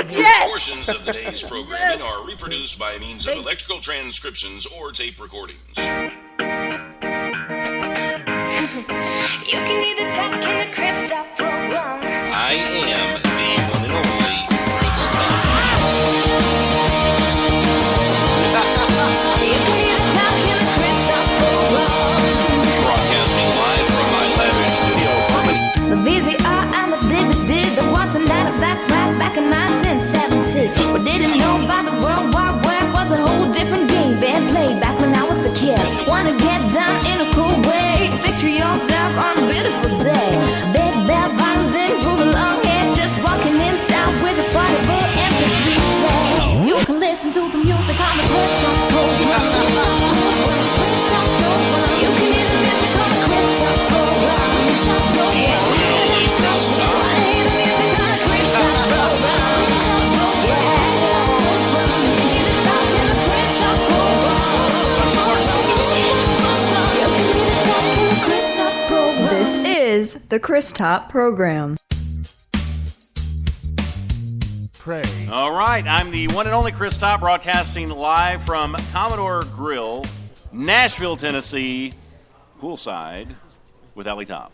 Yes! Portions of the day's programming are reproduced by means of electrical transcriptions or tape recordings. You can either talk in the Chris Top program. I am the one and only Chris Top. You can either talk in the Chris Top program. Broadcasting live from my lavish studio apartment. The VCR and the DVD, there was a night of black back in 1970. We didn't know about the World War Web was a whole different game being played back when I was a kid. Wanna get down in a cool way, picture yourself on a beautiful day. Big bell bottoms and groovy long hair, just walking in style with a portable MP3 play. You can listen to the music on the Chris Top program. You can hear the music on the Chris Top program. This is the Chris Top program. Pray. All right, I'm the one and only Chris Top, broadcasting live from Commodore Grill, Nashville, Tennessee, poolside with Allie Top.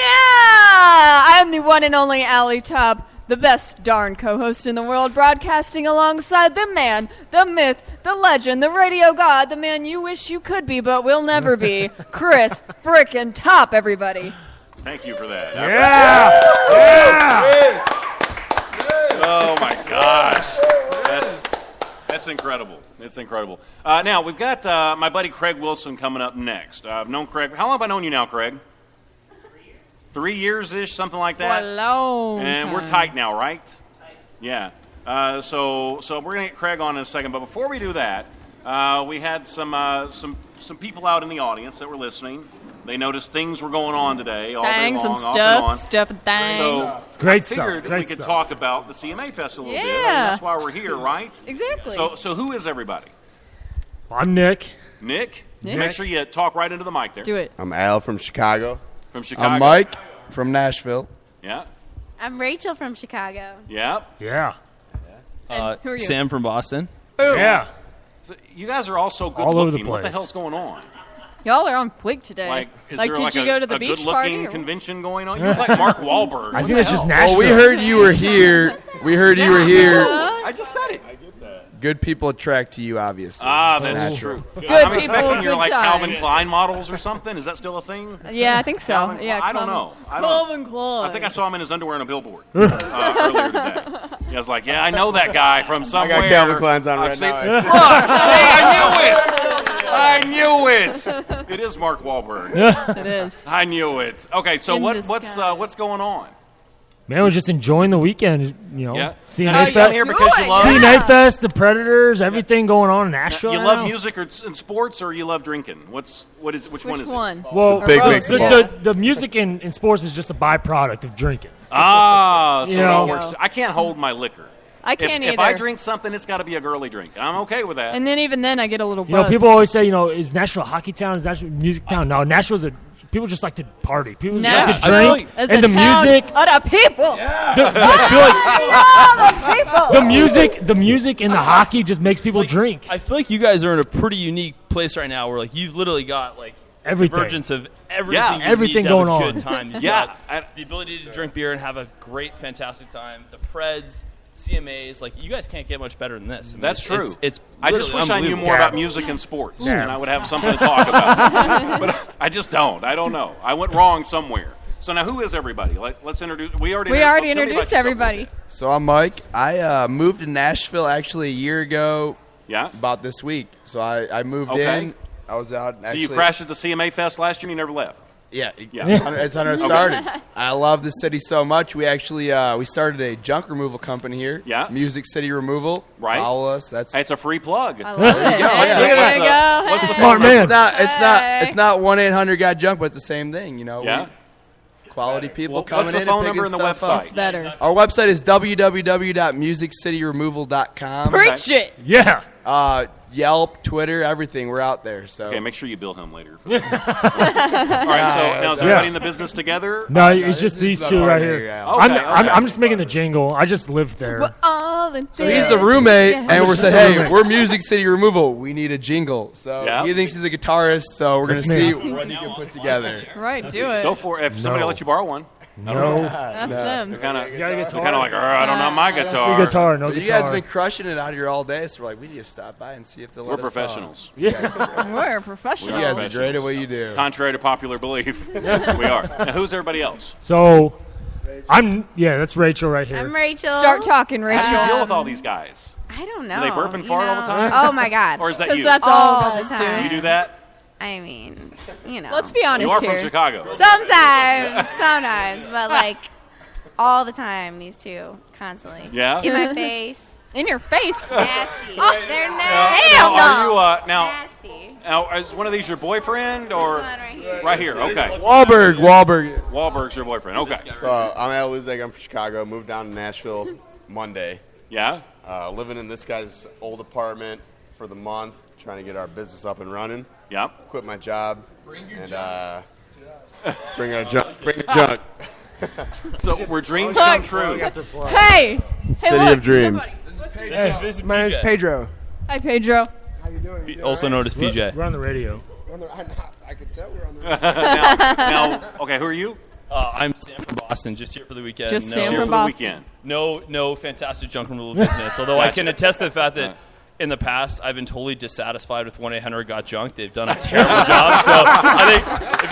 Yeah! I'm the one and only Allie Top, the best darn co-host in the world, broadcasting alongside the man, the myth, the legend, the radio god, the man you wish you could be but will never be, Chris frickin' Top, everybody. Thank you for that. Yeah! Oh, my gosh. That's incredible. It's incredible. Now, we've got my buddy Craig Wilson coming up next. I've known Craig. How long have I known you now, Craig? 3 years-ish, something like that? For a long And time. we're tight now, right? Yeah. So we're going to get Craig on in a second. But before we do that, we had some people out in the audience that were listening. They noticed things were going on today, all Thangs day long, and off stuff, and on. stuff and things. So Great I figured stuff, great we could stuff. talk about the CMA Fest a little bit. I mean, Yeah. that's why we're here, right? Exactly. So who is everybody? I'm Nick. Nick? Nick. Make sure you talk right into the mic there. Do it. I'm Al from Chicago. From Chicago. I'm Mike from Nashville. Yeah. I'm Rachel from Chicago. Yeah. Yeah. And who are you? Sam from Boston. Yeah. So you guys are all so good All over the looking. What the place. hell's going on? Y'all are on fleek today. Like, is like there did like you a, go to the a beach good-looking party? Or convention going on? You look like Mark Wahlberg. I What think the it's just hell? Nashville. Well, we heard you were here. We heard you were here. I just said it. Good people attract to you, obviously. Ah, It's that's natural. true. Good I'm people, expecting you're good like Calvin times. Klein models or something. Is that still a thing? Yeah, I think so. Calvin Yeah, Klein? I don't know. Calvin Klein. I think I saw him in his underwear on a billboard earlier today. I was like, yeah, I know that guy from somewhere. got Calvin Klein's on I've right seen- now, Look, see, I knew it. It is Mark Wahlberg. It is. I knew it. Okay, so In what's disguise. going on? Man, we're just enjoying the weekend, you know. Yeah. CMA How you Fest, here because you love CMA Fest, the Predators, everything going on in Nashville. You right love now. music and sports, or you love drinking? Which one is Which it? one? Well, Big Or mix both. of the, the music in sports is just a byproduct of drinking. Ah, so You it all know. works. I can't hold my liquor. I can't if either. I drink something, it's got to be a girly drink. I'm okay with that. And then even then, I get a little You know, buzz. people always say, you know, is Nashville a hockey town? Is Nashville a music town? No, Nashville's people just like to party. People just like to drink, As and a the town music. of the people. I feel like People. the music and the hockey just makes people drink. I feel like you guys are in a pretty unique place right now where like you've literally got like Everything. convergence of everything. Yeah. you need Everything to have going a on. Good time. You've Yeah. got the ability to drink beer and have a great, fantastic time. The Preds, CMAs, like you guys can't get much better than this. I mean, That's true. It's I just wish I knew more about music and sports, and I would have something to talk about. But I just don't. I don't know. I went wrong somewhere. So now, who is everybody? Let's introduce. We already We already tell me about introduced yourself a everybody. little bit. So I'm Mike. I moved to Nashville actually a year ago, Yeah. about this week. So I moved Okay. in. I was out. So Actually, you crashed at the CMA Fest last year, and you never left. Yeah, Yeah. It's when it started. I love the city so much. We actually we started a junk removal company here. Yeah. Music City Removal. Right. Follow us. That's Hey, it's a free plug. I love it. There you go. Hey, Yeah. there What's you the- go. what's the Hey. Smart man. it's not Hey. it's not 1-800 got junk, but it's the same thing. You know. Yeah. quality people Well, coming what's the in phone and number picking and the stuff up. It's better. Our website is www.musiccityremoval.com. Preach it. Yeah. Yelp, Twitter, everything. We're out there. So Okay, make sure you bill him later. All right, so now is everybody in the business together? No, it's just these is two our right partner, here. yeah. Okay, I'm just making the jingle. I just lived there. So he's the roommate, and we're saying, hey, roommate. we're Music City Removal. We need a jingle. So Yeah. he thinks he's a guitarist, so we're going to That's me. see what he can put together. Right, do it. Go for it. If somebody No. lets you borrow one. No. That's them. Kind of You got a guitar? like, I don't know my guitar. Your guitar, no But you guitar. guys have been crushing it out here all day, so we're like, we need to stop by and see if they'll We're let us professionals. talk. You guys We're professionals. you guys are great at what you do. Contrary to popular belief, we are. Now, who's everybody else? So, that's Rachel right here. I'm Rachel. Start talking, How do Rachel. you deal with all these guys? I don't know. Do they burp and you fart all the know. time? Oh my god. Or is that Because you? that's all All guys the do. time. You do that? I mean, Let's be honest You are here. from Chicago. sometimes, but like all the time. These two constantly. Yeah? In my face. In your face. Nasty. Oh, They're Hell Now, no. are you, now, nasty. now, is one of these your boyfriend or? This one right here. Right here, okay. Wahlberg. Wahlberg's your boyfriend, okay. So I'm Al Luzek. I'm from Chicago. Moved down to Nashville Monday. Yeah? Living in this guy's old apartment for the month, trying to get our business up and running. Yep. Quit my job. Bring your junk. Bring our junk. Bring your junk. So, where dreams come true. Hey. City look, of Dreams. somebody- This is My name's PJ. Pedro. Hi, Pedro. Also known as PJ. We're on the radio. I could tell we're on the now, okay, who are you? I'm Sam from Boston, just here for the weekend. Just no, Sam Here from for the Boston. weekend. no fantastic junk removal business. Although I can attest to the fact that in the past I've been totally dissatisfied with 1-800-GOT-JUNK. They've done a terrible job. So I think if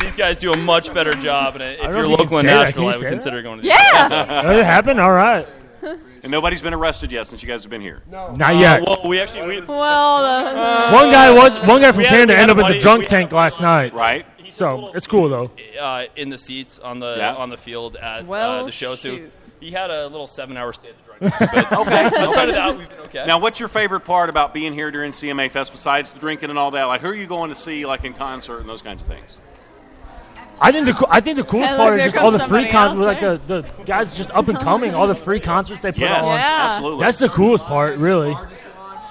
these guys do a much better job, and if don't know you're if you can local in say that. Nashville, Can you I would say consider going to. Yeah. Did it happen? All right. And nobody's been arrested yet since you guys have been here. Not yet. Well, we actually Well, One guy from we had- Canada we had ended up in money- the drunk we- tank last night. Right? So, it's cool, though. in the seats on the Yeah. on the field at Well, the show. So shoot. he had a little 7-hour stay at the drunk tank. But outside of that, we've been okay. Now, what's your favorite part about being here during CMA Fest besides the drinking and all that? Like, who are you going to see, like, in concert and those kinds of things? I think the coolest Hey, part look, is just there all the comes free somebody concerts, like else, the guys just up and coming, all the free concerts they put Yes, on. Yeah. absolutely. That's the coolest part, really.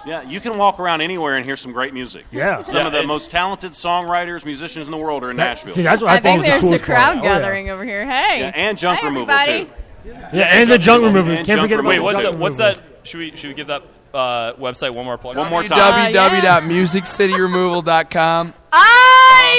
Yeah, you can walk around anywhere and hear some great music. Yeah. Some of the it's- most talented songwriters, musicians in the world are in Nashville. See, that's what I, I thought think was the there's a coolest crowd part. Oh, yeah. gathering over here. Hey. Yeah, and junk Hey, removal, everybody. too. Yeah, and the junk removal. And Can't junk forget about Wait, removal, what's the too. junk What's removal. that? Should we give that website one more plug? One more time. www.musiccityremoval.com.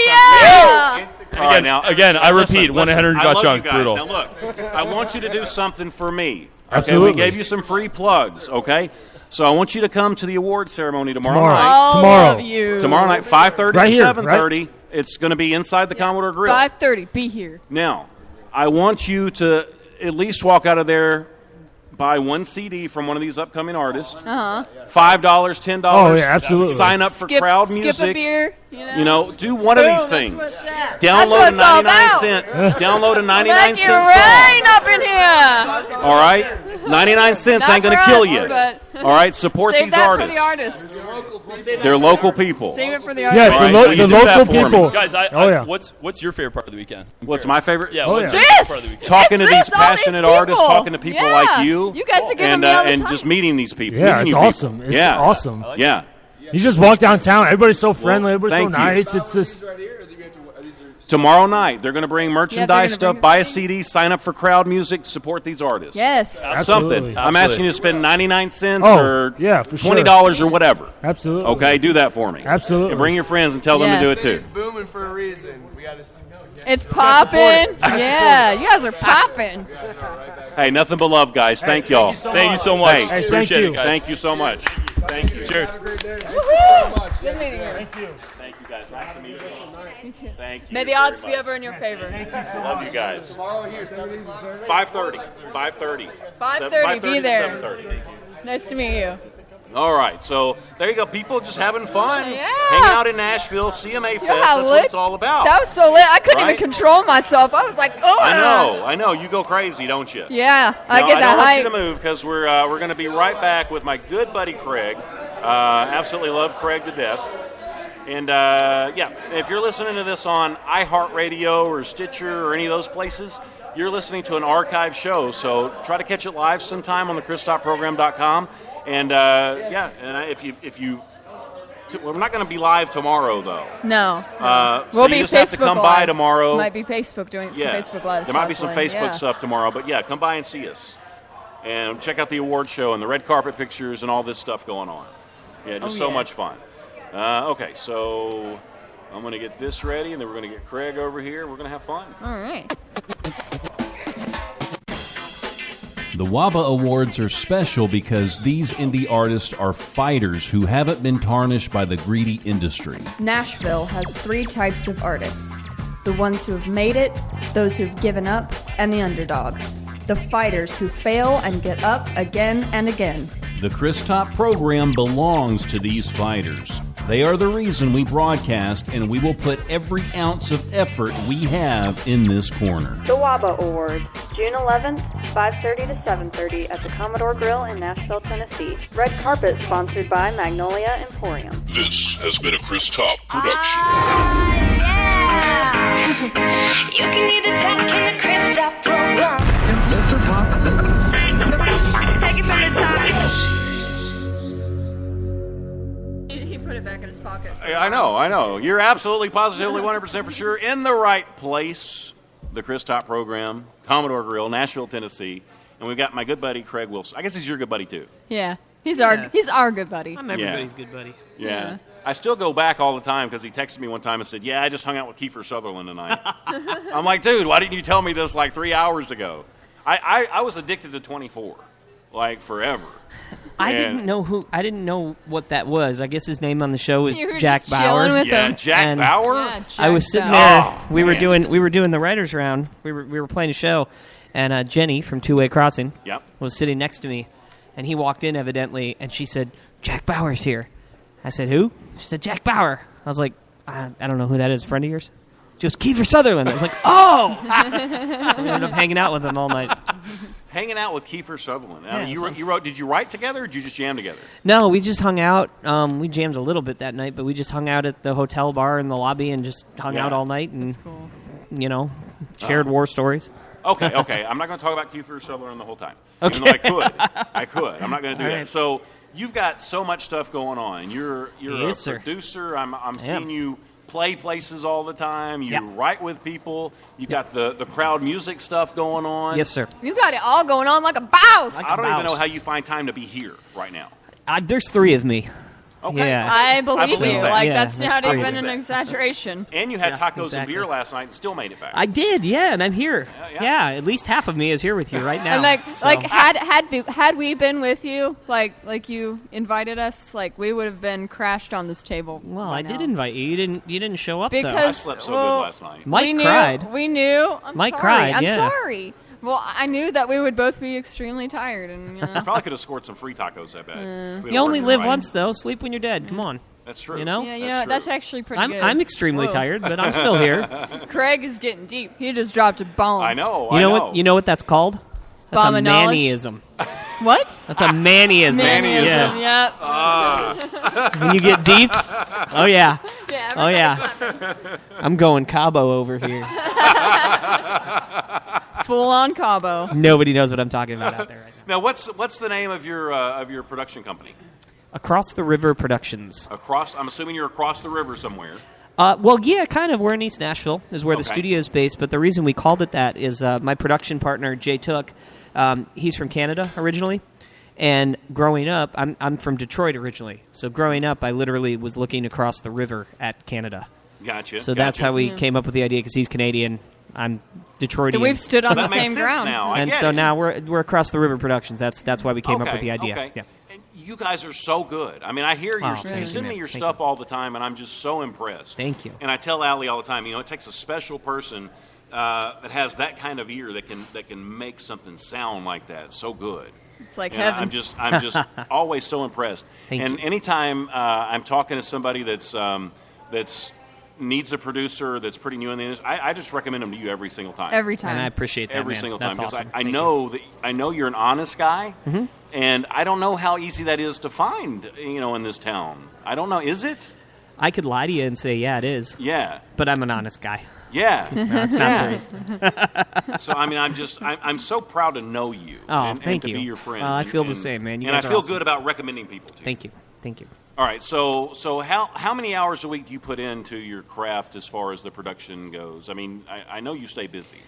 Yeah. All right, now, again, I repeat, listen, 1-800 I love got junk, you guys. brutal. Now, look, I want you to do something for me. Okay, Absolutely. we gave you some free plugs, okay? So I want you to come to the award ceremony tomorrow Tomorrow. night. All Tomorrow. of you. Tomorrow night, 5:30 Right to here, 7:30. It's going to be inside the Commodore Grill. 5:30. Be here. Now, I want you to at least walk out of there, buy one CD from one of these upcoming artists. Uh-huh. $5, $10. Oh, yeah, absolutely. Sign up for crowd music. Skip a beer. You know, do one of Boom, these that's things. what's that. Download That's a what it's all 99 about. cent. Download a 99 Make it cent rain up in here. song. All right, 99 cents Not ain't gonna for kill us, you. but All right, support save these that artists. for the artists. They're local people. Save it for the Yes, artists. Right, the will you do that local for me? people. Guys, Oh, yeah. what's your favorite part of the weekend? What's my favorite? Yeah, Oh, what's yeah. your favorite part of the This. weekend? Talking to It's these this, all these passionate artists, people. talking to people Yeah. like you. You guys are giving and me all this and time. just meeting these people. Yeah, meeting it's new people. awesome. It's yeah. awesome. Yeah. You just walk downtown. Everybody's so friendly. Everybody's so thank you. nice. It's just Tomorrow night, they're going to bring merchandise gonna stuff, bring buy a things. CD, sign up for crowd music, support these artists. Yes. Something. Absolutely. I'm asking you to spend 99 cents Oh, or yeah, for sure. $20 or whatever. absolutely. Okay, do that for me. Absolutely. And bring your friends and tell them to do it Yes. too. It's booming for a reason. We got to. It's popping. Yeah, you guys are popping. Hey, nothing but love, guys. Thank y'all. Thank you so much. Hey, thank Appreciate you. it, guys. Thank you so much. Thank you. Cheers. Good meeting you. Thank you, guys. Nice to meet you. Thank you. May the odds very be much. ever in your favor. Love you guys. 5:30. 5:30. 5:30, be to there. 7:30. Nice to meet you. All right, so there you go. People just having fun, Yeah. hanging out in Nashville, CMA Fest. You know how That's lit what it's all about. That was so lit. I couldn't Right? even control myself. I was like, oh. I know. You go crazy, don't you? Yeah, I No, get I that don't want hype. you to move because we're going to be right back with my good buddy Craig. Absolutely love Craig to death. And, yeah, if you're listening to this on iHeartRadio or Stitcher or any of those places, you're listening to an archive show. So try to catch it live sometime on the ChrisTopProgram.com. And, yeah, and if you we're not going to be live tomorrow, though. No. So you just have to come by tomorrow. Might be Facebook doing some Facebook Live. There might be some Facebook stuff tomorrow. But, yeah, come by and see us. And check out the award show and the red carpet pictures and all this stuff going on. Yeah, just so much fun. Okay, so I'm going to get this ready, and then we're going to get Craig over here. We're going to have fun. All right. The WABA Awards are special because these indie artists are fighters who haven't been tarnished by the greedy industry. Nashville has 3 types of artists. The ones who have made it, those who have given up, and the underdog. The fighters who fail and get up again and again. The Chris Top program belongs to these fighters. They are the reason we broadcast, and we will put every ounce of effort we have in this corner. The WABA Awards, June 11th, 5:30 to 7:30 at the Commodore Grill in Nashville, Tennessee. Red carpet sponsored by Magnolia Emporium. This has been a Chris Top production. You can either talk in the Chris Top program. Mr. Pop. Take it from the top. He put it back in his pocket. I know. You're absolutely, positively, 100% for sure in the right place. The Chris Top program, Commodore Grill, Nashville, Tennessee. And we've got my good buddy, Craig Wilson. I guess he's your good buddy, too. Yeah. He's our good buddy. I'm everybody's good buddy. Yeah. I still go back all the time because he texted me one time and said, I just hung out with Kiefer Sutherland tonight. I'm like, dude, why didn't you tell me this like 3 hours ago? I was addicted to 24, like forever. I didn't know what that was. I guess his name on the show was You were Jack just Bauer. chilling with him. Jack Bauer? Yeah, I was Jack sitting Bauer. there. We were doing the writers round. We were playing a show, and Jenny from Two Way Crossing was sitting next to me, and he walked in evidently, and she said, "Jack Bauer's here." I said, "Who?" She said, "Jack Bauer." I was like, I don't know who that is. Friend of yours? She goes, "Kiefer Sutherland." I was like, "Oh!" We ended up hanging out with him all night. Hanging out with Kiefer Sutherland. Yeah, you wrote? Did you write together, or did you just jam together? No, we just hung out. We jammed a little bit that night, but we just hung out at the hotel bar in the lobby and just hung out all night and, shared war stories. Okay. I'm not going to talk about Kiefer Sutherland the whole time. Okay. Even though I could. I'm not going to do All that. right. So you've got so much stuff going on. You're Yes, a sir. producer. I'm seeing you play places all the time. You write with people. You've got the crowd music stuff going on. Yes, sir. You got it all going on like a boss. I don't even know how you find time to be here right now. There's 3 of me. Okay. Yeah. I believe believe you. that. Like, Yeah, that's there's not 3 even of an exaggeration. And you had tacos exactly. and beer last night and still made it back. I did, and I'm here. Yeah, at least half of me is here with you right now. And So- had we been with you, like you invited us, like we would have been crashed on this table. Well, by I now. did invite you. You didn't show up Because though. I slept so good last night. Mike cried. We knew. I'm Mike sorry. cried, I'm yeah. sorry. Well, I knew that we would both be extremely tired, and Probably could have scored some free tacos, I bet. If we'd You only worked it live right. once though. Sleep when you're dead. Come on. That's true. You know? yeah, that's actually pretty good. I'm extremely Whoa. tired, but I'm still here. Craig is getting deep. He just dropped a bomb. I know. You know what that's called? That's Bomb a of knowledge? mannyism. What? That's a mannyism. Mannyism, Yeah. yep. When you get deep. Oh yeah. Yeah, Oh yeah. I'm going Cabo over here. Full on Cabo. Nobody knows what I'm talking about out there right now. Now, what's the name of your production company? Across the River Productions. I'm assuming you're across the river somewhere. Well, yeah, kind of. We're in East Nashville, is where the Okay. studio is based. But the reason we called it that is my production partner, Jay Took, he's from Canada originally. And growing up, I'm from Detroit originally. So growing up, I literally was looking across the river at Canada. Gotcha. So that's how we came up with the idea, because he's Canadian. I'm Detroitian. We've stood on That the makes same sense ground. now. I And get so it. now we're Across the River Productions. That's why we came up with the idea. Okay. Yeah. And you guys are so good. I mean, I hear Wow, you thank you, send me man. your Thank stuff all the time, and I'm just so impressed. Thank you. And I tell Allie all the time, it takes a special person that has that kind of ear that can make something sound like that so good. It's like And heaven. I'm just always so impressed. Thank and you. anytime I'm talking to somebody that's needs a producer that's pretty new in the industry, I just recommend them to you every single time. Every time. And I appreciate that, Every man. single time, That's because awesome. I Thank know I know you're an honest guy, Mhm. and I don't know how easy that is to find, in this town. I don't know. Is it? I could lie to you and say, yeah, it is. Yeah. But I'm an honest guy. Yeah. No, it's not true. So, I mean, I'm so proud to know you and thank to you. be your friend. I feel the same, man. You and I guys are feel awesome. good about recommending people to you. Thank you. Thank you. All right, so how many hours a week do you put into your craft as far as the production goes? I mean, I know you stay busy.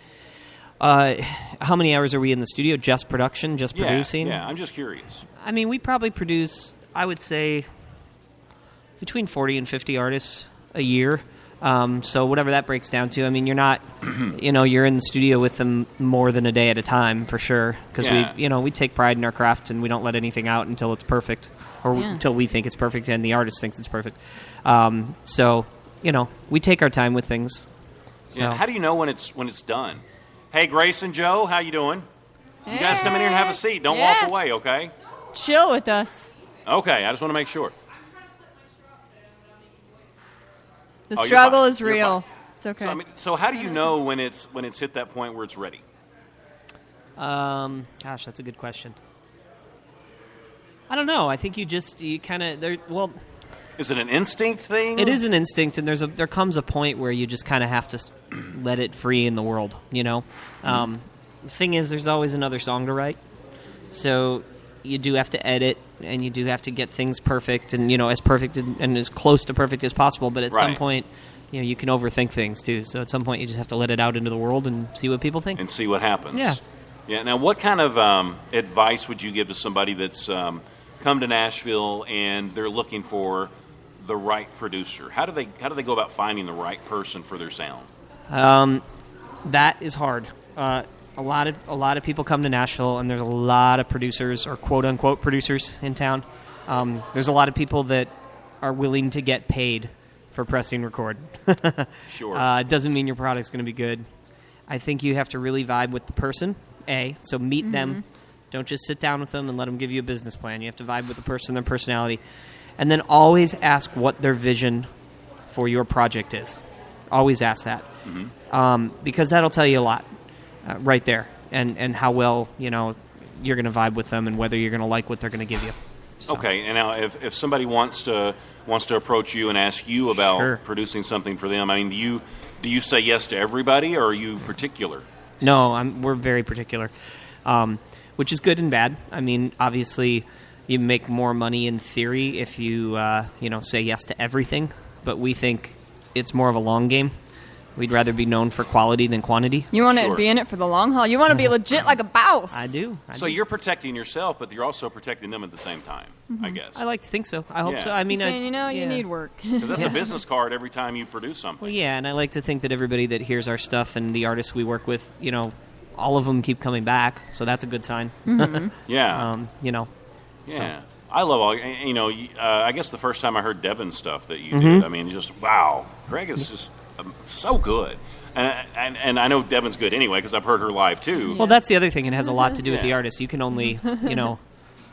How many hours are we in the studio? Just production, just producing? Yeah, I'm just curious. I mean, we probably produce, I would say, between 40 and 50 artists a year. So whatever that breaks down to. I mean, you're not, you're in the studio with them more than a day at a time for sure. Because we take pride in our craft and we don't let anything out until it's perfect, or until we think it's perfect and the artist thinks it's perfect. So we take our time with things. So. Yeah. How do you know when it's done? Hey, Grace and Joe, how you doing? You guys come in here and have a seat. Don't walk away, okay? Chill with us. Okay, I just want to make sure. The struggle is You're real. fine. It's okay. So how do you know when it's hit that point where it's ready? Gosh, that's a good question. I don't know. I think you kind of Is it an instinct thing? It is an instinct, and there comes a point where you just kind of have to let it free in the world. The thing is, there's always another song to write, so you do have to edit, and you do have to get things perfect, and as perfect and as close to perfect as possible. But at some point, you can overthink things too. So at some point, you just have to let it out into the world and see what people think, and see what happens. Yeah. Yeah. Now, what kind of advice would you give to somebody that's come to Nashville and they're looking for the right producer? How do they go about finding the right person for their sound? That is hard. A lot of people come to Nashville, and there's a lot of producers or quote unquote producers in town. There's a lot of people that are willing to get paid for pressing record. Sure. It doesn't mean your product's going to be good. I think you have to really vibe with the person. So meet them. Don't just sit down with them and let them give you a business plan. You have to vibe with the person, their personality. And then always ask what their vision for your project is. Always ask that. Because that'll tell you a lot right there. And how well, you're going to vibe with them and whether you're going to like what they're going to give you. So. Okay, and now if somebody wants to approach you and ask you about producing something for them, I mean, do you say yes to everybody, or are you particular? No, we're very particular, which is good and bad. I mean, obviously, you make more money in theory if you say yes to everything, but we think it's more of a long game. We'd rather be known for quality than quantity. You want to be in it for the long haul. You want to be legit like a boss. I do. So you're protecting yourself, but you're also protecting them at the same time, I guess. I like to think so. I hope so. I mean, you need work. Because that's a business card every time you produce something. Well, yeah, and I like to think that everybody that hears our stuff and the artists we work with, all of them keep coming back, so that's a good sign. Yeah. Yeah. So. I love all, I guess the first time I heard Devin's stuff that you did, I mean, just, wow. Greg is just so good. And I know Devin's good anyway because I've heard her live too. Well, that's the other thing. It has a lot to do with the artist. You can only,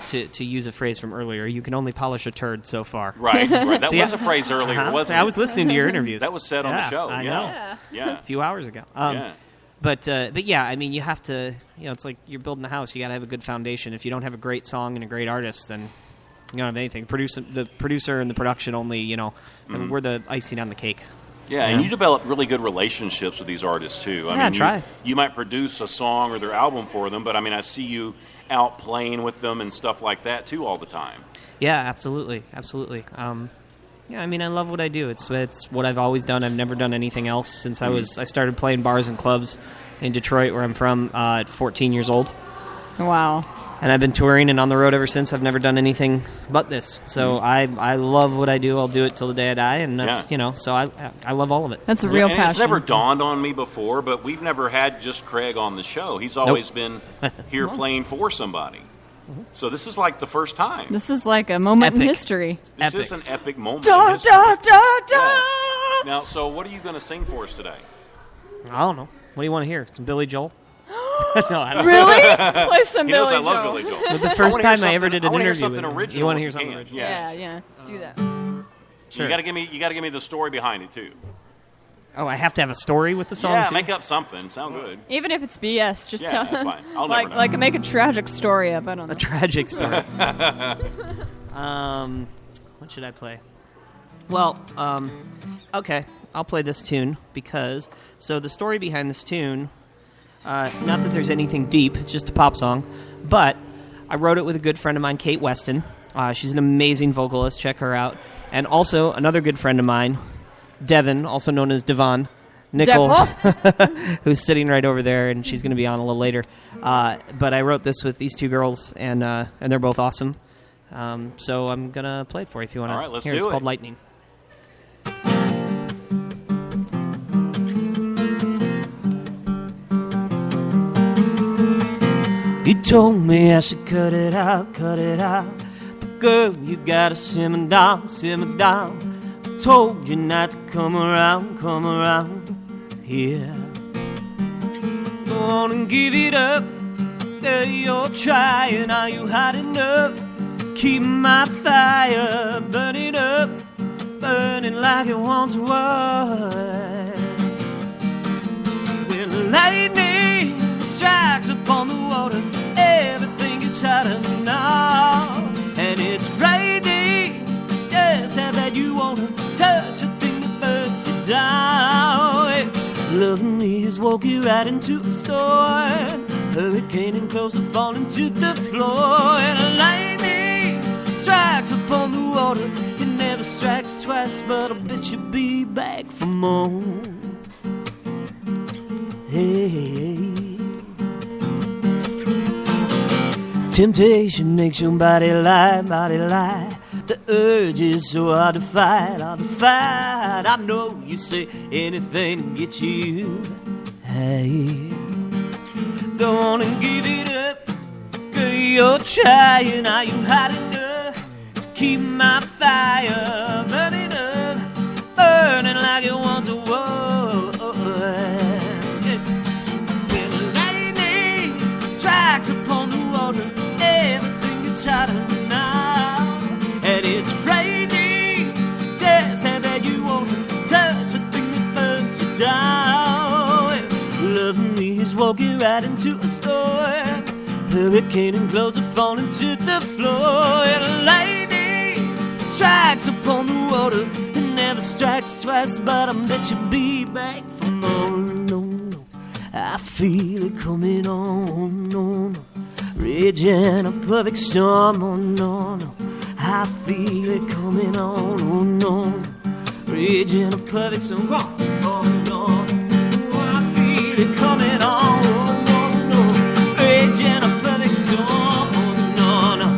to use a phrase from earlier, you can only polish a turd so far. Right. That was a phrase earlier, wasn't it? I was listening to your interviews. That was said on the show. I know. Yeah. A few hours ago. But yeah, I mean, you have to, it's like you're building a house. You got to have a good foundation. If you don't have a great song and a great artist, then you don't have anything. The producer and the production only, we're the icing on the cake. Yeah, and you develop really good relationships with these artists, too. I mean, you might produce a song or their album for them, but, I mean, I see you out playing with them and stuff like that, too, all the time. Yeah, absolutely. Absolutely. Yeah, I mean, I love what I do. It's what I've always done. I've never done anything else since I started playing bars and clubs in Detroit, where I'm from, at 14 years old. Wow. And I've been touring and on the road ever since. I've never done anything but this. So I love what I do. I'll do it till the day I die. And that's, so I love all of it. That's a real passion. It's never dawned on me before, but we've never had just Craig on the show. He's always been here playing for somebody. So this is like the first time. This is like a moment in history. This is an epic moment in history. Now, so what are you going to sing for us today? I don't know. What do you want to hear? Some Billy Joel? No, I don't really? Play some he Billy knows Joel. I love Billy Joel. Well, the first time I ever did an interview with him. You want to hear something original? Yeah. Do that. Sure. You got to give me the story behind it too. Oh, I have to have a story with the song. Yeah, too? make up something. Sound good. Even if it's BS, just tell. That's fine. I'll never know. Like make a tragic story up. I don't know. A tragic story. What should I play? Well, okay, I'll play this tune because, so the story behind this tune, not that there's anything deep, it's just a pop song, but I wrote it with a good friend of mine, Kate Weston. She's an amazing vocalist, check her out. And also another good friend of mine, Devin, also known as Devon Nichols, who's sitting right over there, and she's going to be on a little later. But I wrote this with these two girls, and they're both awesome. So I'm going to play it for you if you want to. All right, let's hear do it. It's it. called Lightning. You told me I should cut it out. But girl, you gotta simmer down. I told you not to come around here. Go on and give it up. Girl, you're trying. Are you hot enough? Keep my fire burning up, burning like it once was. When the lightning strikes upon the water, everything gets hotter now, and it's Friday. Just how bad you wanna touch a thing that burns you down. Hey, loving me is walking right into a store, hurricane and clothes are falling to the floor, and a lightning strikes upon the water. It never strikes twice, but I bet you'll be back for more. Hey. Temptation makes your body lie. The urge is so hard to fight. I know you say anything to get you. Hey, go on and give it up. Girl, you're trying. Are you hot enough to keep my fire burning up, burning like it once was? When the lightning strikes upon the water, everything gets hotter now, and it's Friday. Just how bad you want to touch a thing that burns you down. Loving me is walking right into a store, hurricane and clothes are falling to the floor, and lightning strikes upon the water. It never strikes twice, but I bet you'll be back for more. No, I feel it coming on. No. Raging a perfect storm, oh no, I feel it coming on, oh no. Raging a perfect storm, oh no, I feel it coming on, oh no. Raging a perfect storm, oh no,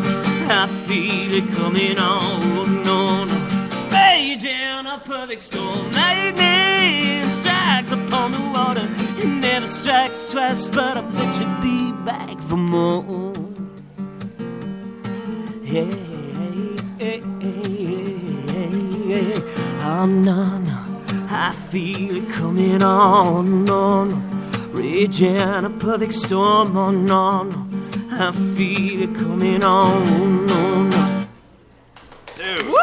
I feel it coming on, oh no. Raging a perfect storm, lightning strikes upon the water. It never strikes twice, but I bet you'll be back for more. Hey, oh no, I feel it coming on, no, raging a perfect storm, oh no, I feel it coming on, no. Dude. Woo!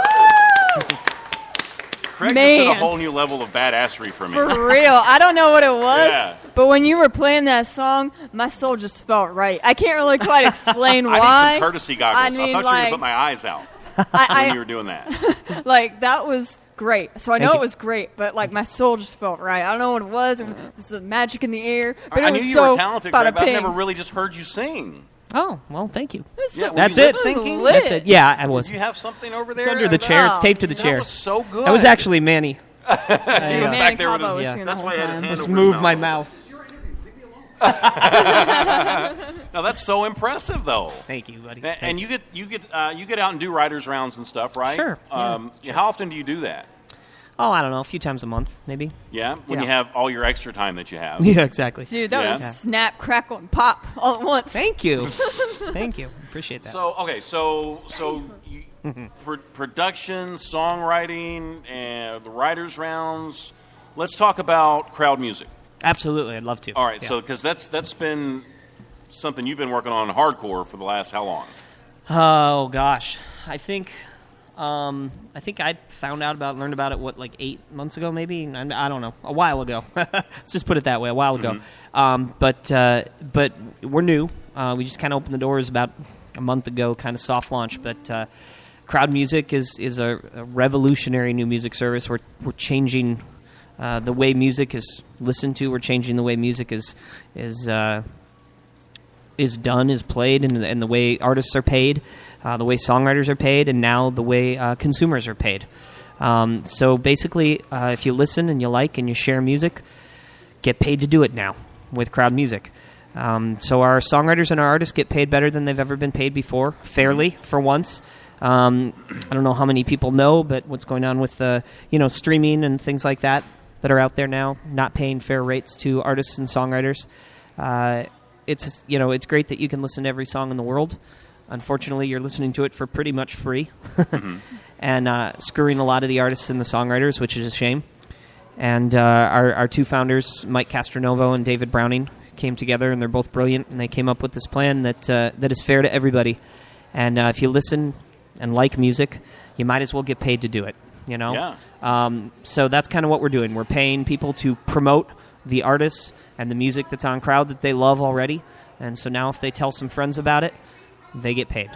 Craig just hit a whole new level of badassery for me. For real. I don't know what it was, Yeah. but when you were playing that song, my soul just felt right. I can't really quite explain why. I need some courtesy goggles. I mean, I thought you were going to put my eyes out when you were doing that. Like, that was great. So I know Thank it you. was great, but, like, my soul just felt right. I don't know what it was. It was the magic in the air. But I it knew was you so were talented, Craig, but I've bada-ping. never really just heard you sing. Oh, well, thank you. Yeah, were That's you it. lip-syncing? That's it. Yeah, I was. Do you have something over there? It's under the chair. It's taped to the That chair. was so good. That was actually Manny. He was back there with Cabo his. was singing That's the why he whole had his time. hand Just over moved his my mouth. mouth. No, that's so impressive, though. Thank you, buddy. And you get out and do writers rounds and stuff, right? Sure, How often do you do that? Oh, I don't know, a few times a month, maybe. Yeah, when Yeah. you have all your extra time that you have. Yeah, exactly. Dude, that Yeah. was snap, crackle, and pop all at once. Thank you. Thank you. Appreciate that. So okay, so you, for production, songwriting, and the writers rounds, let's talk about crowd music. Absolutely, I'd love to. All right, Yeah. so because that's been something you've been working on hardcore for the last how long? Oh gosh, I think I found out learned about it like 8 months ago, maybe. I don't know, a while ago. Let's just put it that way, a while ago. But we're new. We just kind of opened the doors about a month ago, kind of soft launch. But Crowd Music is a revolutionary new music service. We're changing the way music is listened to. We're changing the way music is done, is played, and the way artists are paid, the way songwriters are paid, and now the way consumers are paid. So basically, if you listen and you like and you share music, get paid to do it now with Crowd Music. So our songwriters and our artists get paid better than they've ever been paid before, fairly for once. I don't know how many people know, but what's going on with streaming and things like that are out there now, not paying fair rates to artists and songwriters. It's great that you can listen to every song in the world. Unfortunately, you're listening to it for pretty much free, and screwing a lot of the artists and the songwriters, which is a shame. And our two founders, Mike Castronovo and David Browning, came together, and they're both brilliant, and they came up with this plan that is fair to everybody. And if you listen and like music, you might as well get paid to do it, Yeah. So that's kind of what we're doing. We're paying people to promote the artists and the music that's on Crowd that they love already. And so now if they tell some friends about it, they get paid.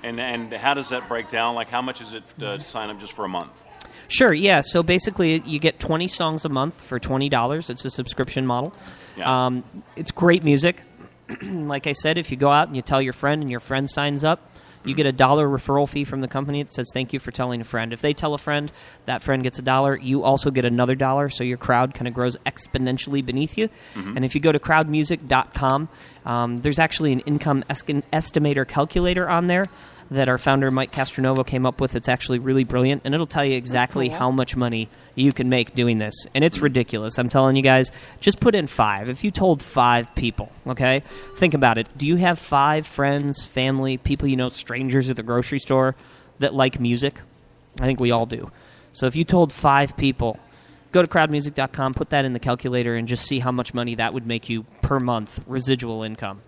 And how does that break down? Like, how much is it to sign up just for a month? Sure, yeah. So basically, you get 20 songs a month for $20. It's a subscription model. Yeah. It's great music. Like I said, if you go out and you tell your friend and your friend signs up, you get $1 referral fee from the company. It says, thank you for telling a friend. If they tell a friend, that friend gets $1. You also get another $1, so your crowd kind of grows exponentially beneath you. Mm-hmm. And if you go to crowdmusic.com, there's actually an income estimator calculator on there that our founder, Mike Castronovo, came up with. It's actually really brilliant, and it'll tell you exactly how much money you can make doing this. And it's ridiculous. I'm telling you guys, just put in 5. If you told 5 people, okay, think about it. Do you have 5 friends, family, people you know, strangers at the grocery store that like music? I think we all do. So if you told 5 people, go to crowdmusic.com, put that in the calculator, and just see how much money that would make you per month, residual income,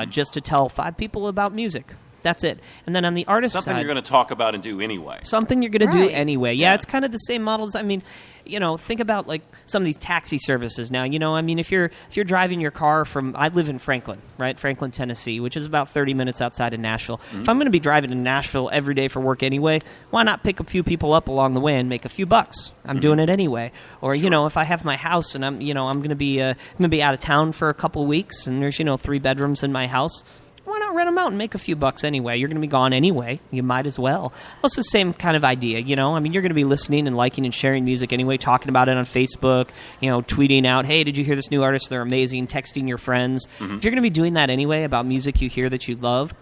just to tell 5 people about music. That's it. And then on the artist side... Something you're going to talk about and do anyway. Something you're going to do anyway. Yeah, it's kind of the same models. I mean, think about like some of these taxi services now. If you're driving your car from... I live in Franklin, right? Franklin, Tennessee, which is about 30 minutes outside of Nashville. Mm-hmm. If I'm going to be driving to Nashville every day for work anyway, why not pick a few people up along the way and make a few bucks? I'm doing it anyway. Or, if I have my house and I'm going to be out of town for a couple weeks and there's, 3 bedrooms in my house... Why not rent them out and make a few bucks anyway? You're going to be gone anyway. You might as well. Well, it's the same kind of idea, you're going to be listening and liking and sharing music anyway, talking about it on Facebook, tweeting out, hey, did you hear this new artist? They're amazing. Texting your friends. Mm-hmm. If you're going to be doing that anyway about music you hear that you love,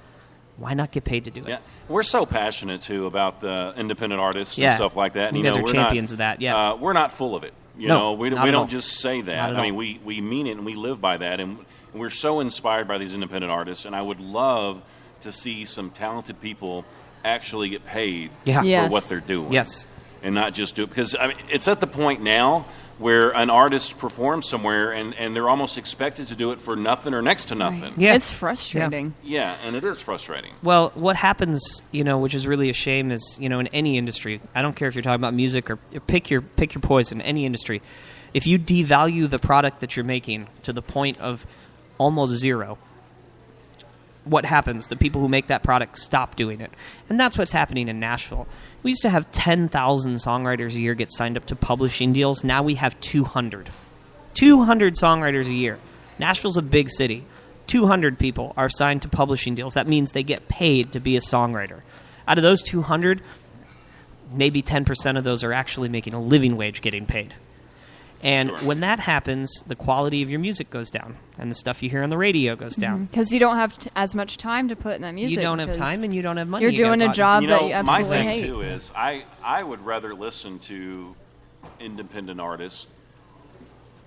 why not get paid to do it? Yeah, we're so passionate, too, about the independent artists and stuff like that. And, you guys are champions of that, yeah. We're not full of it. We don't just say that. I mean, we mean it and we live by that. And we're so inspired by these independent artists, and I would love to see some talented people actually get paid for what they're doing. Yes. And not just do it. Because it's at the point now where an artist performs somewhere and they're almost expected to do it for nothing or next to nothing. Right. Yeah. It's frustrating. Yeah, and it is frustrating. Well, what happens, which is really a shame is, in any industry, I don't care if you're talking about music or pick your poison, any industry, if you devalue the product that you're making to the point of almost zero, what happens? The people who make that product stop doing it. And that's what's happening in Nashville. We used to have 10,000 songwriters a year get signed up to publishing deals. Now we have 200. 200 songwriters a year. Nashville's a big city. 200 people are signed to publishing deals. That means they get paid to be a songwriter. Out of those 200, maybe 10% of those are actually making a living wage getting paid. And when that happens, the quality of your music goes down, and the stuff you hear on the radio goes down. Because you don't have as much time to put in that music. You don't have time, and you don't have money. You're doing a job that you absolutely hate. My thing, too, is I would rather listen to independent artists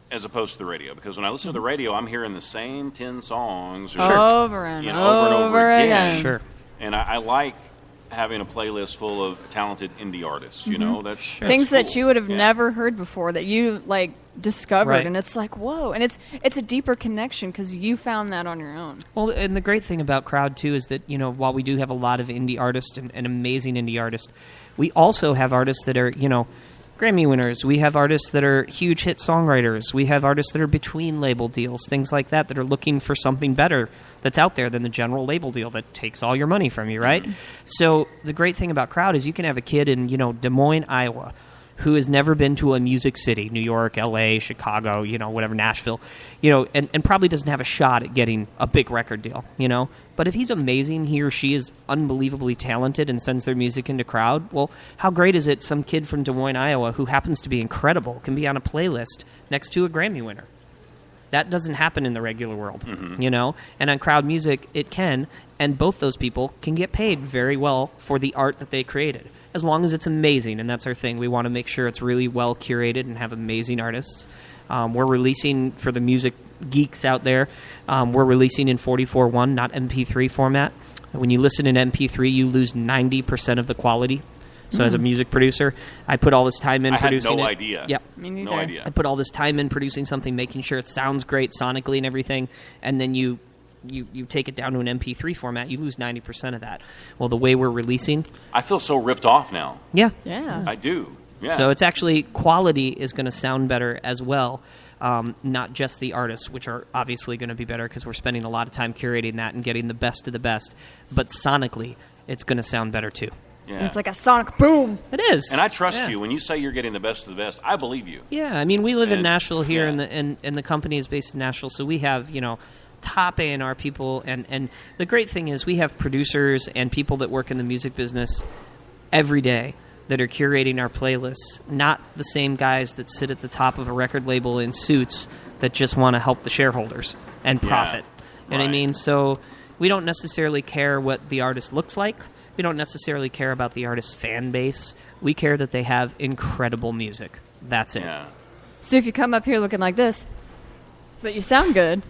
as opposed to the radio. Because when I listen to the radio, I'm hearing the same 10 songs. Over and over again. Sure. And I like having a playlist full of talented indie artists, that's things cool. that you would have never heard before that you discovered, and it's like, whoa, and it's a deeper connection because you found that on your own. Well, and the great thing about Crowd too is that while we do have a lot of indie artists and amazing indie artists, we also have artists that are Grammy winners. We have artists that are huge hit songwriters. We have artists that are between label deals, things like that are looking for something better that's out there than the general label deal that takes all your money from you, right? So the great thing about Crowd is you can have a kid in, Des Moines, Iowa, who has never been to a music city, New York, L.A., Chicago, whatever, Nashville, and probably doesn't have a shot at getting a big record deal, But if he's amazing, he or she is unbelievably talented and sends their music into Crowd, well, how great is it some kid from Des Moines, Iowa, who happens to be incredible, can be on a playlist next to a Grammy winner? That doesn't happen in the regular world, And on Crowd Music, it can, and both those people can get paid very well for the art that they created, as long as it's amazing, and that's our thing. We want to make sure it's really well curated and have amazing artists. We're releasing, for the music geeks out there, we're releasing in 44:1, not MP3 format. When you listen in MP3, you lose 90% of the quality. So as a music producer, I put all this time in producing it. I had no idea. Yep. Me neither. No idea. I put all this time in producing something, making sure it sounds great sonically and everything, and then you take it down to an MP3 format, you lose 90% of that. Well, the way we're releasing... I feel so ripped off now. Yeah. I do. Yeah. So it's actually, quality is going to sound better as well, not just the artists, which are obviously going to be better because we're spending a lot of time curating that and getting the best of the best, but sonically, it's going to sound better too. Yeah. It's like a sonic boom. It is. And I trust you. When you say you're getting the best of the best, I believe you. Yeah, I mean, we live in Nashville here, and the company is based in Nashville, so we have, top A&R people, and the great thing is we have producers and people that work in the music business every day that are curating our playlists, not the same guys that sit at the top of a record label in suits that just want to help the shareholders and profit. You know what I mean? So we don't necessarily care what the artist looks like. We don't necessarily care about the artist's fan base. We care that they have incredible music. That's it. Yeah. So if you come up here looking like this, but you sound good.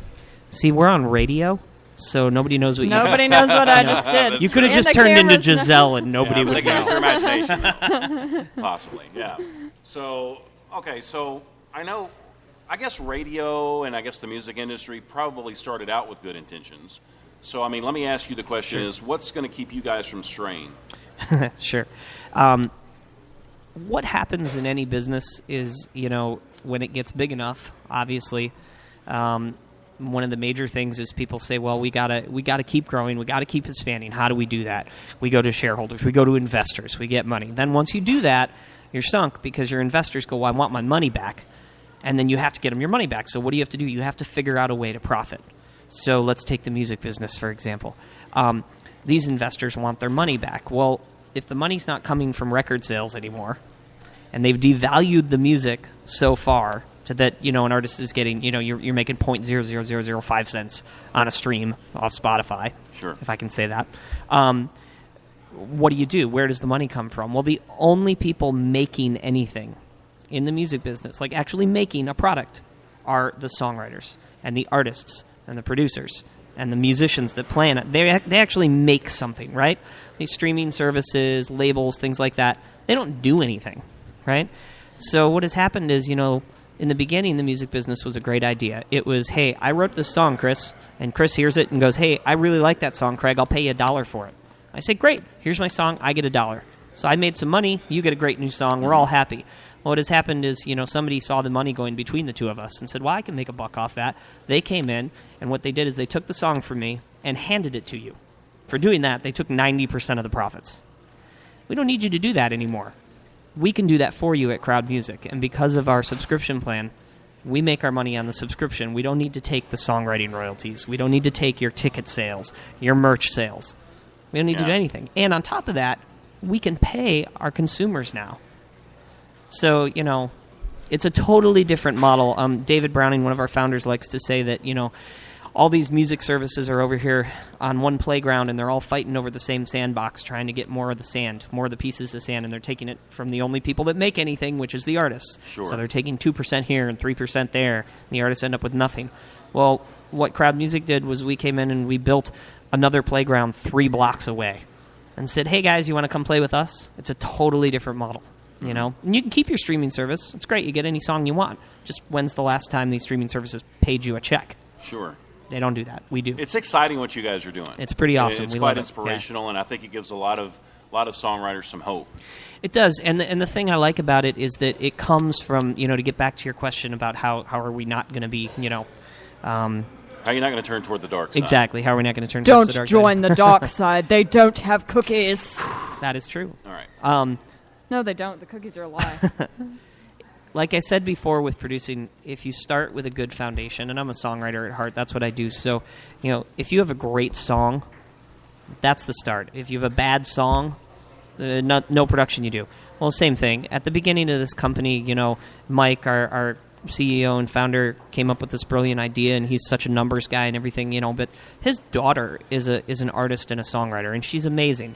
See, we're on radio, so nobody knows what Nobody knows what I just did. You could have just turned into Giselle and nobody would know. They can use their imagination. Possibly, yeah. So, okay, so I guess radio and I guess the music industry probably started out with good intentions. So, I mean, let me ask you the question is, what's going to keep you guys from straying? Sure. What happens in any business is, when it gets big enough, obviously, one of the major things is people say, well, we gotta keep growing, we gotta keep expanding. How do we do that? We go to shareholders, we go to investors, we get money. Then once you do that, you're sunk because your investors go, well, I want my money back. And then you have to get them your money back. So what do you have to do? You have to figure out a way to profit. So let's take the music business, for example. These investors want their money back. Well, if the money's not coming from record sales anymore, and they've devalued the music so far to that, an artist is getting, you're making 0.00005 cents on a stream off Spotify. Sure. If I can say that. What do? Where does the money come from? Well, the only people making anything in the music business, like actually making a product, are the songwriters and the artists and the producers and the musicians that play in it. They actually make something, right? These streaming services, labels, things like that, they don't do anything, right? So what has happened is, in the beginning, the music business was a great idea. It was, hey, I wrote this song, Chris, and Chris hears it and goes, hey, I really like that song, Craig. I'll pay you $1 for it. I say, great, here's my song, I get $1. So I made some money, you get a great new song, we're all happy. Well, what has happened is, somebody saw the money going between the two of us and said, well, I can make $1 off that. They came in, and what they did is they took the song from me and handed it to you. For doing that, they took 90% of the profits. We don't need you to do that anymore. We can do that for you at Crowd Music, and because of our subscription plan, we make our money on the subscription. We don't need to take the songwriting royalties. We don't need to take your ticket sales, your merch sales. We don't need to do anything. And on top of that, we can pay our consumers now. So, it's a totally different model. David Browning, one of our founders, likes to say that, all these music services are over here on one playground, and they're all fighting over the same sandbox, trying to get more of the sand, more of the pieces of sand, and they're taking it from the only people that make anything, which is the artists. Sure. So they're taking 2% here and 3% there, and the artists end up with nothing. Well, what Crowd Music did was we came in and we built another playground 3 blocks away and said, hey, guys, you want to come play with us? It's a totally different model. And you can keep your streaming service. It's great. You get any song you want. Just when's the last time these streaming services paid you a check? Sure. They don't do that. We do. It's exciting what you guys are doing. It's pretty awesome. It's we quite love inspirational, and I think it gives a lot of songwriters some hope. It does, and the thing I like about it is that it comes from, to get back to your question about how are we not going to be, how are you not going to turn toward the dark side? Exactly. How are we not going to turn towards the dark side? Don't join the dark side. They don't have cookies. That is true. All right. No, they don't. The cookies are a lie. Like I said before with producing, if you start with a good foundation, and I'm a songwriter at heart, that's what I do. So, if you have a great song, that's the start. If you have a bad song, no production you do. Well, same thing. At the beginning of this company, Mike, our CEO and founder, came up with this brilliant idea, and he's such a numbers guy and everything, but his daughter is an artist and a songwriter, and she's amazing.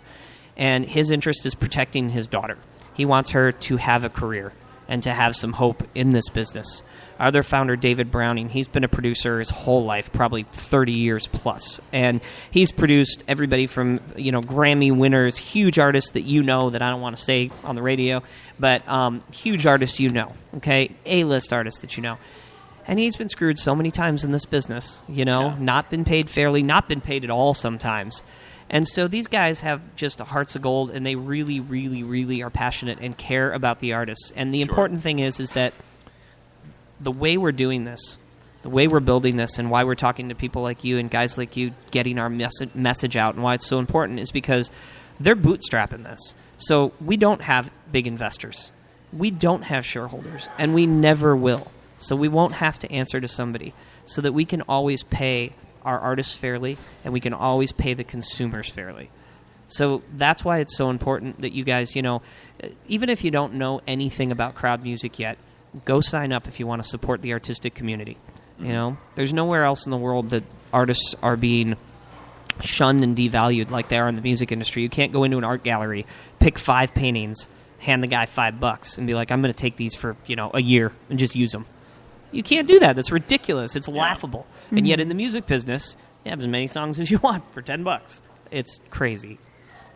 And his interest is protecting his daughter. He wants her to have a career and to have some hope in this business. Our other founder, David Browning, he's been a producer his whole life, probably 30 years plus. And he's produced everybody from, Grammy winners, huge artists that that I don't want to say on the radio, but huge artists okay? A-list artists that And he's been screwed so many times in this business, not been paid fairly, not been paid at all sometimes. And so these guys have just hearts of gold, and they really, really, really are passionate and care about the artists. And the important thing is that the way we're doing this, the way we're building this, and why we're talking to people like you and guys like you, getting our message out, and why it's so important is because they're bootstrapping this. So we don't have big investors. We don't have shareholders, and we never will. So we won't have to answer to somebody, so that we can always pay our artists fairly, and we can always pay the consumers fairly. So that's why it's so important that you guys, even if you don't know anything about crowd music yet, go sign up if you want to support the artistic community. There's nowhere else in the world that artists are being shunned and devalued like they are in the music industry. You can't go into an art gallery, pick 5 paintings, hand the guy $5, and be like, I'm going to take these for, a year and just use them. You can't do that. That's ridiculous. It's laughable. Mm-hmm. And yet in the music business, you have as many songs as you want for $10. It's crazy.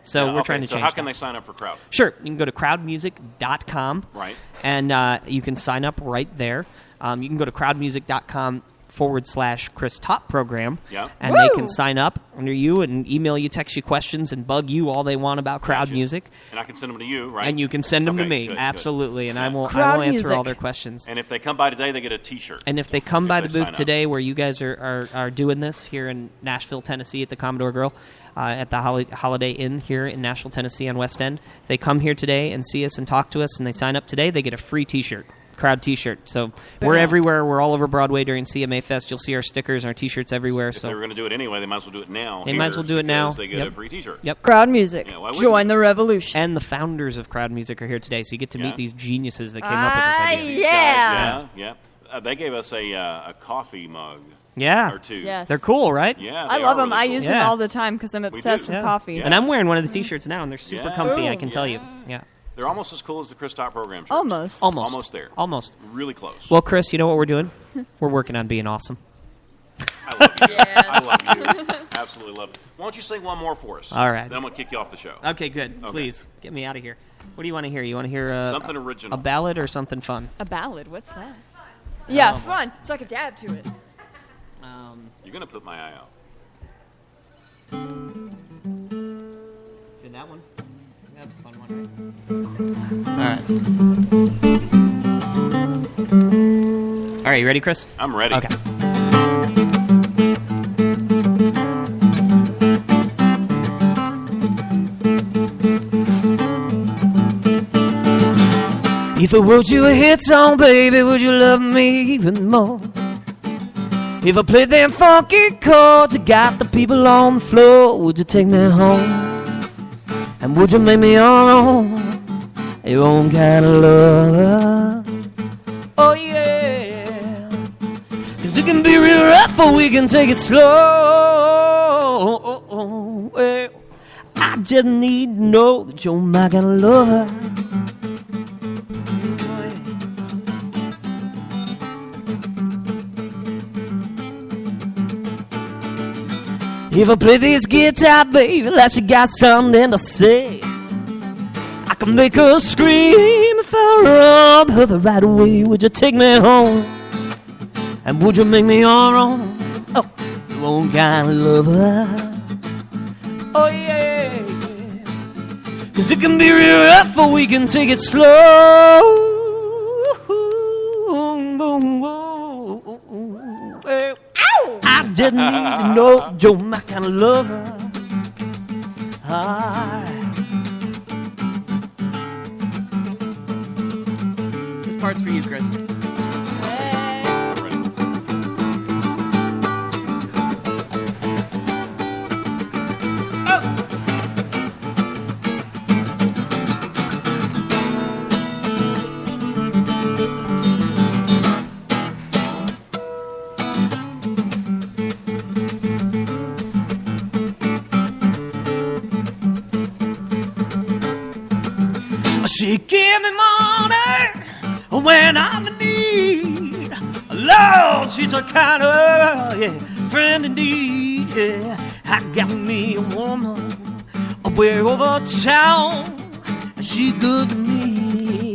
So we're trying to change So how can that. they sign up for Crowd? Sure. You can go to crowdmusic.com. Right. And you can sign up right there. You can go to crowdmusic.com/Chris Top Program. Yeah. And they can sign up under you and email you, text you questions, and bug you all they want about crowd music. And I can send them to you, right? And you can send them to me. Good, absolutely. Good. And I will Crowd answer all music. their questions. And if they come by today, they get a T-shirt. And if they come by the sign booth up. today where you guys are doing this here in Nashville, Tennessee at the Commodore Grill, at the Holiday Inn here in Nashville, Tennessee on West End, they come here today and see us and talk to us, and they sign up today, they get a free T-shirt. Crowd T-shirt. So we're everywhere. We're all over Broadway during CMA Fest. You'll see our stickers and our T-shirts everywhere. If they were going to do it anyway, they might as well do it now. They might as well do it now. They get a free T-shirt. Yep. Crowd music. Yeah, why wouldn't Join the revolution. And the founders of Crowd Music are here today, so you get to meet these geniuses that came up with this idea. These guys, yeah. They gave us a coffee mug. Yeah. Or 2. Yes. They're cool, right? Yeah, I they love are them. really I cool. use them all the time because I'm obsessed with coffee. Yeah. And I'm wearing one of the T-shirts now, and they're super comfy, I can tell you. Yeah. They're almost as cool as the Chris Top program shirts. Almost. Almost there. Almost. Really close. Well, Chris, you know what we're doing? We're working on being awesome. I love you. I love you. Absolutely love it. Why don't you sing one more for us? All right. Then I'm going to kick you off the show. Okay, good. Please, get me out of here. What do you want to hear? You want to hear something original. A ballad or something fun? A ballad? What's that? Yeah, fun. So I could dab to it. You're going to put my eye out. Did that one? That's a fun one, right? All right, you ready, Chris? I'm ready. Okay. If I wrote you a hit song, baby, would you love me even more? If I played them funky chords that got the people on the floor, would you take me home? And would you make me your own kind of love? Oh yeah, 'cause it can be real rough or we can take it slow. Well, I just need to know that you're my kind of lover. If I play this guitar, baby, like she got something to say, I can make her scream if I rub her the right way. Would you take me home? And would you make me your own? Oh, your own kind of lover. Oh yeah, 'cause it can be real rough, but we can take it slow. I didn't need to know you're my kind of lover. This part's for you, Chris. She give me money when I'm in need. Lord, she's a kind of friend indeed. Yeah, I got me a woman way over town. She good to me.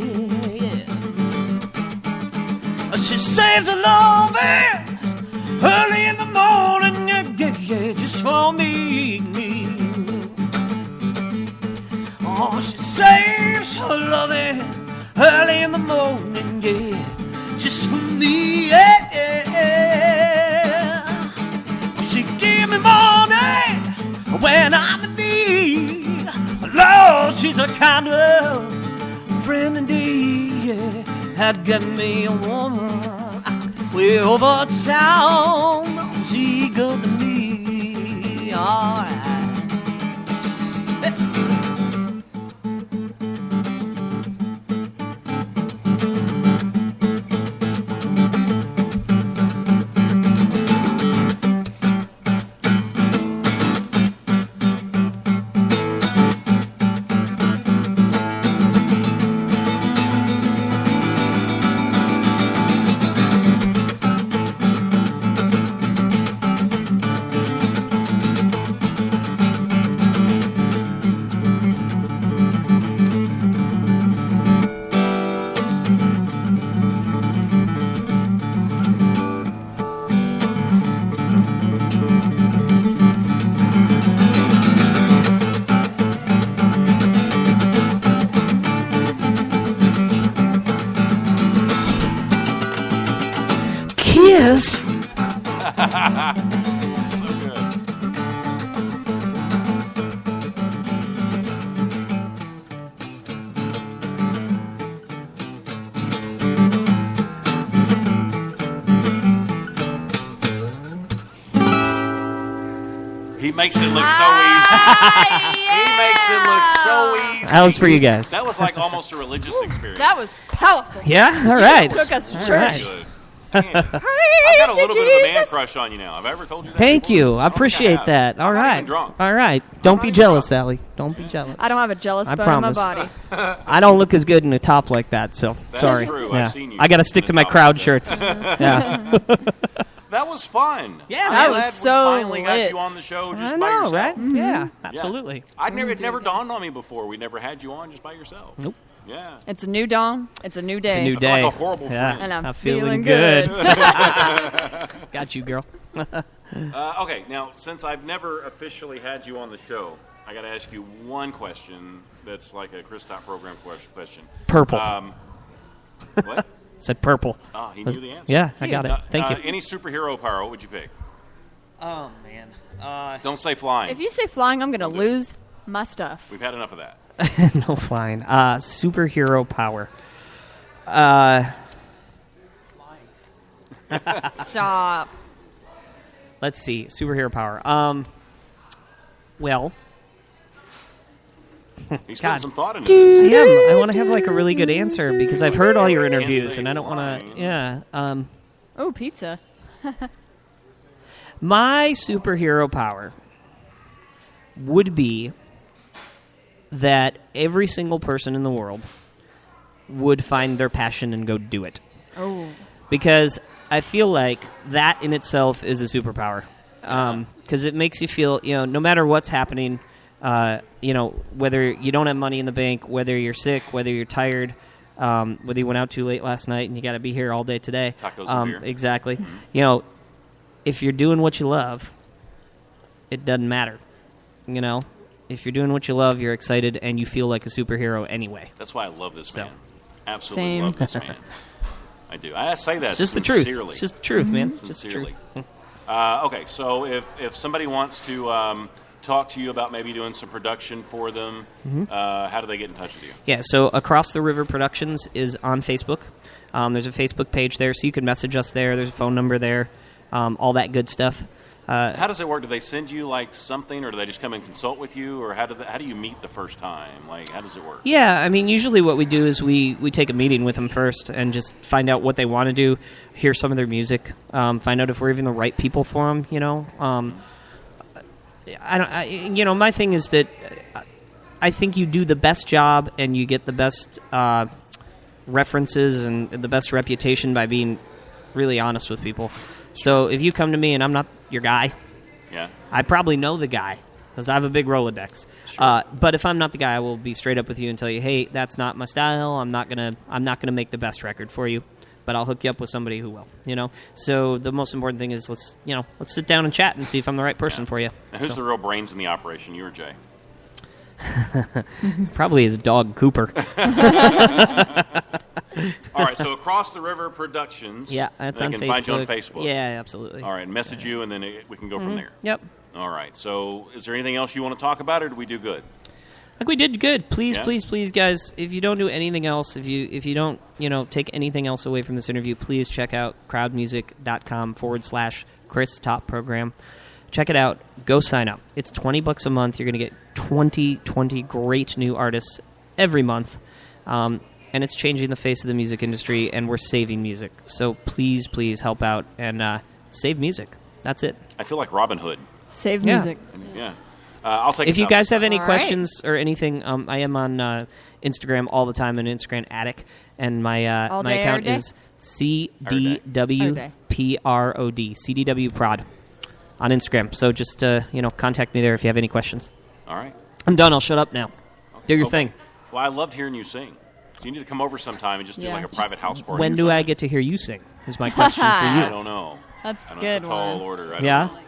Yeah. She saves her love early in the morning. Yeah, just for me. Oh, she saves her loving early in the morning, yeah, just for me, yeah. She give me money when I'm in need. Lord, she's a kind of friend indeed, yeah. I got me a woman way over town. She good to me, all right. Kiss. So good. He makes it look so easy. He makes it look so easy. That was for you guys. That was like almost a religious experience. That was powerful. Yeah? All right. Took us to All church. right. I've got a little bit of a man crush on you now. Have I ever told you that? Thank before? you. I appreciate that. All I'm not right. even drunk. All right. Don't be jealous, Sally. Don't be jealous. I don't have a jealous I bone promise. in my body. I don't look as good in a top like that, so That's sorry. true. Yeah. I've seen you I got to in stick a to my top crowd like shirts. that. Yeah. That was fun. Yeah, That I'm was glad so we finally got lit. you on the show just I by know, yourself. right? Mm-hmm. Yeah, absolutely. It never dawned on me before. We never had you on just by yourself. Nope. Yeah. It's a new dawn. It's a new day. It's a new I feel day. like a horrible yeah. friend. And I'm feeling feeling good. good. Got you, girl. Okay, now, since I've never officially had you on the show, I got to ask you one question that's like a Chris Top program question. Purple. What? Said purple. Oh, he knew the answer. Yeah, I got it. Thank you. Any superhero power, what would you pick? Oh, man. Don't say flying. If you say flying, I'm going to lose my stuff. We've had enough of that. No flying. Superhero power. Stop. Let's see. Superhero power. Well. He's putting some thought into this. I am. I want to have like a really good answer because I've heard all your interviews and I don't want to. Yeah. Oh, pizza. My superhero power would be that every single person in the world would find their passion and go do it. Oh. Because I feel like that in itself is a superpower. Because it makes you feel, no matter what's happening, whether you don't have money in the bank, whether you're sick, whether you're tired, whether you went out too late last night and you got to be here all day today. Tacos and beer. Exactly. If you're doing what you love, it doesn't matter. if you're doing what you love, you're excited, and you feel like a superhero anyway. That's why I love this man. Absolutely Same. love this man. I do. I say that It's just the sincerely. truth. It's just the truth, man. It's just the Sincerely. truth. Okay, so if somebody wants to talk to you about maybe doing some production for them, how do they get in touch with you? Yeah, so Across the River Productions is on Facebook. There's a Facebook page there, so you can message us there. There's a phone number there, all that good stuff. How does it work? Do they send you like something, or do they just come and consult with you, or how do you meet the first time? Like, how does it work? Yeah, I mean, usually what we do is we take a meeting with them first and just find out what they want to do, hear some of their music, find out if we're even the right people for them. My thing is that I think you do the best job and you get the best references and the best reputation by being really honest with people. So if you come to me and I'm not your guy, I probably know the guy because I have a big Rolodex. Sure. But if I'm not the guy, I will be straight up with you and tell you, hey, that's not my style. I'm not gonna make the best record for you, but I'll hook you up with somebody who will. So the most important thing is let's sit down and chat and see if I'm the right person for you. Now, who's the real brains in the operation, you or Jay? Probably his dog Cooper. All right, so Across the River Productions. Yeah, that's they on can Facebook. find you on Facebook. Yeah, absolutely. All right, message you, and then we can go from there. Yep. All right, so is there anything else you want to talk about, or did we do good? I think we did good. Please, please, guys, if you don't do anything else, if you don't, take anything else away from this interview, please check out crowdmusic.com/Chris Top Program. Check it out. Go sign up. It's $20 a month. You're going to get 20 great new artists every month. And it's changing the face of the music industry, and we're saving music. So please, please help out and save music. That's it. I feel like Robin Hood. Save music. Yeah. I'll take If you guys have any All questions or anything, I am on Instagram all the time, an Instagram addict, and my All my day, account every day? is CDWPROD, CDW Prod, on Instagram. So just contact me there if you have any questions. All right. I'm done. I'll shut up now. Do your thing. Well, I loved hearing you sing. So you need to come over sometime and just do like a private house party. When do I get to hear you sing? Is my question for you. I don't know. That's I don't know. good It's a tall one. order. I don't Yeah? know.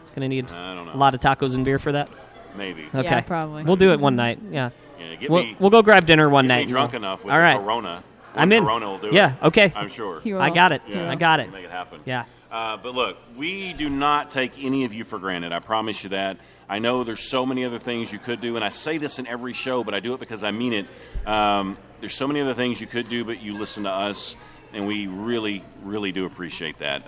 It's going to need I don't know. a lot of tacos and beer for that? Maybe. Okay. Yeah, probably. We'll do it one night. Yeah. Yeah, We'll go grab dinner one get night. me drunk enough with all right. Corona. I'm One in. Corona will do it. Yeah, okay. I'm sure. I got it. Yeah, I got it. we'll make it happen. Yeah. But look, we do not take any of you for granted. I promise you that. I know there's so many other things you could do, and I say this in every show, but I do it because I mean it. There's so many other things you could do, but you listen to us, and we really, really do appreciate that.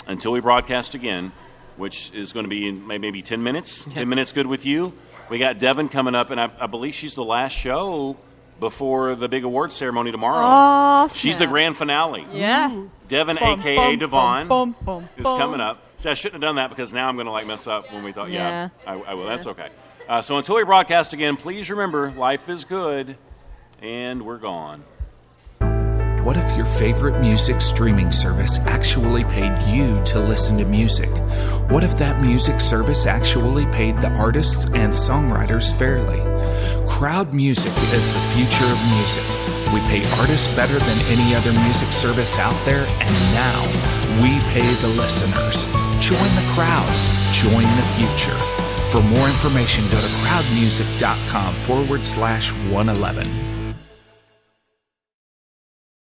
Until we broadcast again, which is going to be in maybe 10 minutes. 10 minutes good with you. We got Devin coming up, and I believe she's the last show before the big awards ceremony tomorrow. Awesome. She's the grand finale. Yeah. Devin, Bum, a.k.a. bum, Devon, bum, bum, is bum. coming up. See, I shouldn't have done that because now I'm going to mess up when we thought, Yeah. I will. That's okay. So until we broadcast again, please remember, life is good, and we're gone. What if your favorite music streaming service actually paid you to listen to music? What if that music service actually paid the artists and songwriters fairly? Crowd Music is the future of music. We pay artists better than any other music service out there, and now we pay the listeners. Join the crowd. Join the future. For more information, go to crowdmusic.com/111.